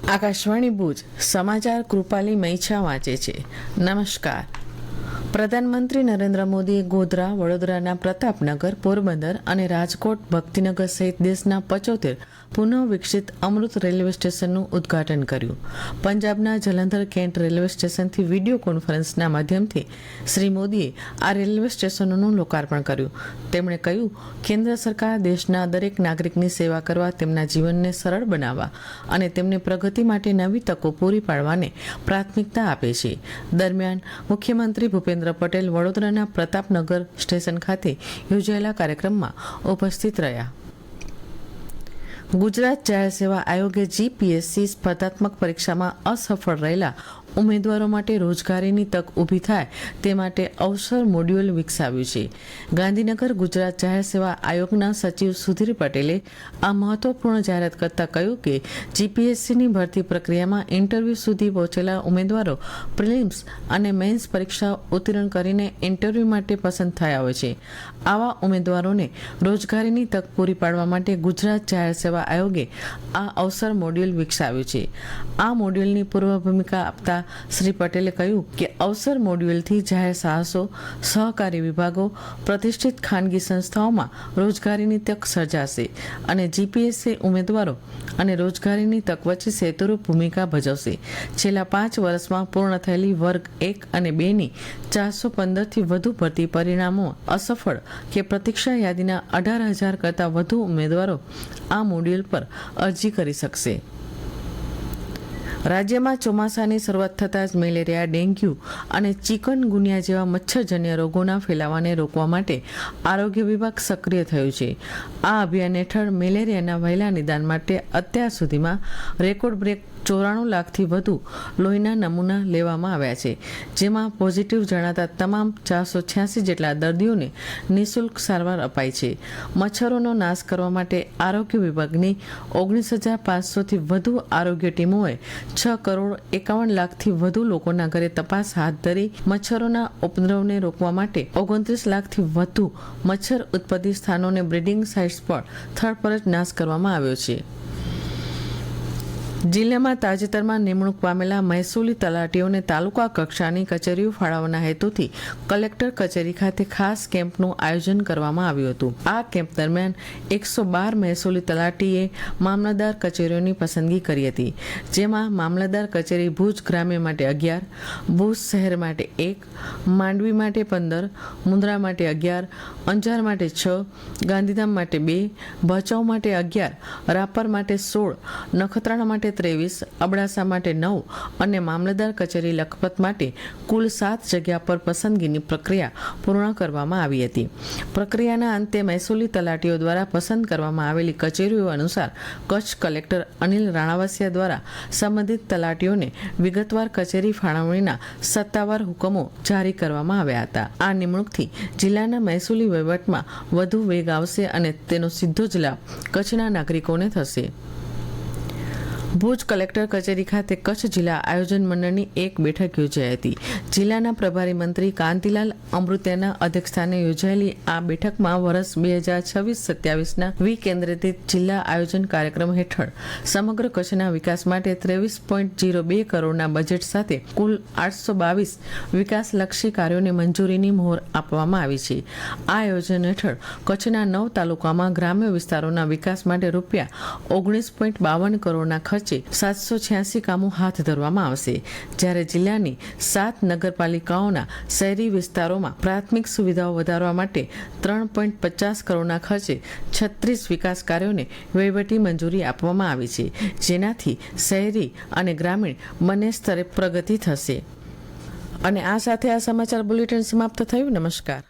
આકાશવાણી ભુજ સમાચાર કૃપાલી મૈછા વાંચે છે. નમસ્કાર. પ્રધાનમંત્રી નરેન્દ્ર મોદીએ ગોધરા, વડોદરાના પ્રતાપનગર, પોરબંદર અને રાજકોટ ભક્તિનગર સહિત દેશના 75 પુનઃ વિકસિત અમૃત રેલવે સ્ટેશનનું ઉદ્ઘાટન કર્યું. પંજાબના જલંધર કેન્ટ રેલવે સ્ટેશનથી વિડીયો કોન્ફરન્સના માધ્યમથી શ્રી મોદીએ આ રેલવે સ્ટેશનોનું લોકાર્પણ કર્યું. તેમણે કહ્યું, કેન્દ્ર સરકાર દેશના દરેક નાગરિકની સેવા કરવા, તેમના જીવનને સરળ બનાવવા અને તેમને પ્રગતિ માટે નવી તકો પૂરી પાડવાને પ્રાથમિકતા આપે છે. દરમિયાન મુખ્યમંત્રી ભૂપેન્દ્ર પટેલ વડોદરાના પ્રતાપનગર સ્ટેશન ખાતે યોજાયેલા કાર્યક્રમમાં ઉપસ્થિત રહ્યા. ગુજરાત જાહેર સેવા આયોગે જીપીએસસી સ્પર્ધાત્મક પરીક્ષામાં અસફળ રહેલા ઉમેદવારો માટે રોજગારીની તક ઊભી થાય તે માટે અવસર મોડ્યુલ વિકસાવ્યું છે. ગાંધીનગર ગુજરાત જાહેર સેવા આયોગના સચિવ સુધીર પટેલે આ મહત્વપૂર્ણ જાહેરાત કરતાં કહ્યું કે જીપીએસસીની ભરતી પ્રક્રિયામાં ઇન્ટરવ્યૂ સુધી પહોંચેલા ઉમેદવારો પ્રિલિમ્સ અને મેન્સ પરીક્ષા ઉત્તીર્ણ કરીને ઇન્ટરવ્યૂ માટે પસંદ થયા હોય છે. આવા ઉમેદવારોને રોજગારીની તક પૂરી પાડવા માટે ગુજરાત જાહેર સેવા આયોગે આ અવસર મોડ્યુલ વિકસાવ્યું છે. આ મોડ્યુલની પૂર્વ ભૂમિકા આપતા શ્રી પટેલે કહ્યું કે અવસર મોડ્યુલથી જાહેર સાહસો, સહકારી વિભાગો, પ્રતિષ્ઠિત ખાનગી સંસ્થાઓમાં રોજગારીની તક સર્જાશે અને જીપીએસસી ઉમેદવારો અને રોજગારીની તક વચ્ચે સેતુરૂપ ભૂમિકા ભજવશે. છેલ્લા 5 વર્ષમાં પૂર્ણ થયેલી વર્ગ 1 અને 2ની 415થી વધુ ભરતી પરિણામો અસફળ કે પ્રતીક્ષા યાદીના 18,000 કરતાં વધુ ઉમેદવારો આ મોડ્યુલ પર અરજી કરી શકશે. રાજ્યમાં ચોમાસાની શરૂઆત થતાં જ મેલેરિયા, ડેન્ગ્યુ અને ચિકનગુનિયા જેવા મચ્છરજન્ય રોગોના ફેલાવાને રોકવા માટે આરોગ્ય વિભાગ સક્રિય થયું છે. આ અભિયાન હેઠળ મેલેરિયાના વહેલા નિદાન માટે અત્યાર સુધીમાં રેકોર્ડ બ્રેક 94 લાખથી વધુ લોહીના નમૂના લેવામાં આવ્યા છે, જેમાં પોઝિટિવ જણાતા તમામ 486 જેટલા દર્દીઓને નિઃશુલ્ક સારવાર અપાઈ છે. મચ્છરોનો નાશ કરવા માટે આરોગ્ય વિભાગની 19,500થી વધુ આરોગ્ય ટીમોએ 6,51,00,000થી વધુ લોકોના ઘરે તપાસ હાથ ધરી મચ્છરોના ઉપદ્રવને રોકવા માટે 29 લાખથી વધુ મચ્છર ઉત્પત્તિ સ્થાનોને બ્રીડિંગ સાઇટ્સ પર થર્ડ પર નાશ કરવામાં આવ્યો છે. જિલ્લામાં તાજેતરમાં નિમણૂક પામેલા મહેસૂલી તલાટીઓને તાલુકા કક્ષાની કચેરીઓ ફાળવવાના હેતુથી કલેક્ટર કચેરી ખાતે ખાસ કેમ્પનું આયોજન કરવામાં આવ્યું હતું. આ કેમ્પ દરમિયાન 112 મહેસૂલી તલાટીએ મામલતદાર કચેરીઓની પસંદગી કરી હતી, જેમાં મામલતદાર કચેરી ભુજ ગ્રામ્ય માટે 11, ભુજ શહેર માટે 1, માંડવી માટે 15, મુન્દ્રા માટે 11, અંજાર માટે 6, ગાંધીધામ માટે 2, ભચાઉ માટે 11, રાપર માટે 16, નખત્રાણા માટે 23, અબડાસા માટે 9 અને મામલતદાર કચેરી લખપત માટે કુલ 7 જગ્યા પર પસંદગીની પ્રક્રિયા પૂર્ણ કરવામાં આવી હતી. પ્રક્રિયાના અંતે મહેસૂલી તલાટીઓ દ્વારા પસંદ કરવામાં આવેલી કચેરીઓ અનુસાર કચ્છ કલેક્ટર અનિલ રાણાવસિયા દ્વારા સંબંધિત તલાટીઓને વિગતવાર કચેરી ફાળવણીના સત્તાવાર હુકમો જારી કરવામાં આવ્યા હતા. આ નિમણૂકથી જિલ્લાના મહેસૂલી વહીવટમાં વધુ વેગ આવશે અને તેનો સીધો જ લાભ કચ્છના નાગરિકોને થશે. ભુજ કલેક્ટર કચેરી ખાતે કચ્છ જિલ્લા આયોજન મંડળની એક બેઠક યોજાઈ હતી. જિલ્લાના પ્રભારી મંત્રી કાંતિલાલ અમૃતિયાના અધ્યક્ષસ્થાને યોજાયેલી આ બેઠકમાં વર્ષ 2026-27ના વિકેન્દ્રિત જિલ્લા આયોજન કાર્યક્રમ હેઠળ સમગ્ર કચ્છના વિકાસ માટે 23.02 કરોડના બજેટ સાથે કુલ 822 વિકાસલક્ષી કાર્યોને મંજૂરીની મહોર આપવામાં આવી છે. આ આયોજન હેઠળ કચ્છના 9 તાલુકામાં ગ્રામ્ય વિસ્તારોના વિકાસ માટે રૂપિયા 19.52 કરોડના ખર્ચે 786 કામો હાથ ધરવામાં આવશે, જ્યારે જિલ્લાની 7 નગરપાલિકાઓના શહેરી વિસ્તારોમાં પ્રાથમિક સુવિધાઓ વધારવા માટે 3.50 કરોડના ખર્ચે 36 વિકાસ કાર્યોને વહીવટી મંજૂરી આપવામાં આવી છે, જેનાથી શહેરી અને ગ્રામીણ બંને સ્તરે પ્રગતિ થશે. અને આ સાથે આ સમાચાર બુલેટિન સમાપ્ત થયું. નમસ્કાર.